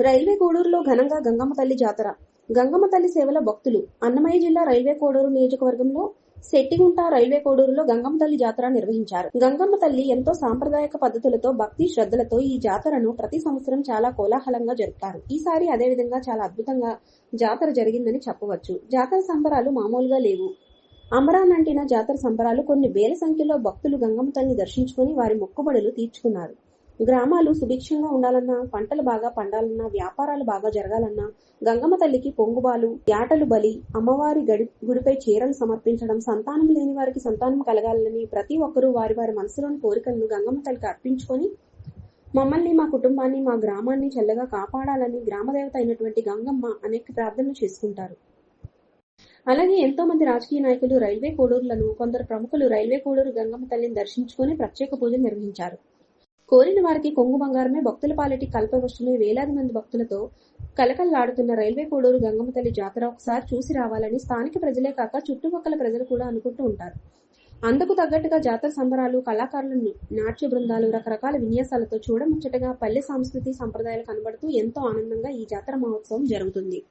Railway కోడూరులో ఘనంగా గంగమ్మ తల్లి జాతర. గంగమ్మ తల్లి సేవల భక్తులు. అన్నమయ్య జిల్లా రైల్వే కోడూరు నియోజకవర్గంలో శెట్టిగుంట రైల్వే కోడూరులో గంగమ్మ తల్లి జాతర నిర్వహించారు. గంగమ్మ తల్లి ఎంతో సాంప్రదాయక పద్ధతులతో భక్తి శ్రద్ధలతో ఈ జాతరను ప్రతి సంవత్సరం చాలా కోలాహలంగా జరుపుతారు. ఈసారి అదేవిధంగా చాలా అద్భుతంగా జాతర జరిగిందని చెప్పవచ్చు. జాతర సంబరాలు మామూలుగా లేవు. అంబరానంటిన జాతర సంబరాలు. కొన్ని వేల సంఖ్యలో భక్తులు గంగమ్మ తల్లిని దర్శించుకుని వారి మొక్కుబడులు తీర్చుకున్నారు. గ్రామాలు సుభిక్షంగా ఉండాలన్నా, పంటలు బాగా పండాలన్నా, వ్యాపారాలు బాగా జరగాలన్నా గంగమ్మ తల్లికి పొంగుబాలు, యాటలు బలి, అమ్మవారి గుడిపై చీరలు సమర్పించడం, సంతానం లేని వారికి సంతానం కలగాలని ప్రతి ఒక్కరూ వారి వారి మనసులోని కోరికలను గంగమ్మ తల్లికి అర్పించుకొని మమ్మల్ని, మా కుటుంబాన్ని, మా గ్రామాన్ని చల్లగా కాపాడాలని గ్రామదేవత అయినటువంటి గంగమ్మ అనేక ప్రార్థనలు చేసుకుంటారు. అలాగే ఎంతో మంది రాజకీయ నాయకులు రైల్వే కోడూరులను, కొందరు ప్రముఖులు రైల్వే కోడూరు గంగమ్మ తల్లిని దర్శించుకుని ప్రత్యేక పూజలు నిర్వహించారు. కోరిన వారికి కొంగు బంగారమే భక్తుల పాలిటి కల్పవృక్షమే. వేలాది మంది భక్తులతో కలకల్లాడుతున్న రైల్వే కోడూరు గంగమ్మ తల్లి జాతర ఒకసారి చూసి రావాలని స్థానిక ప్రజలే కాక చుట్టుపక్కల ప్రజలు కూడా అనుకుంటూ ఉంటారు. అందుకు తగ్గట్టుగా జాతర సంబరాలు, కళాకారుల నాట్య బృందాలు, రకరకాల విన్యాసాలతో చూడముచ్చటగా పల్లె సంస్కృతి సంప్రదాయాలు కనబడుతూ ఎంతో ఆనందంగా ఈ జాతర మహోత్సవం జరుగుతుంది.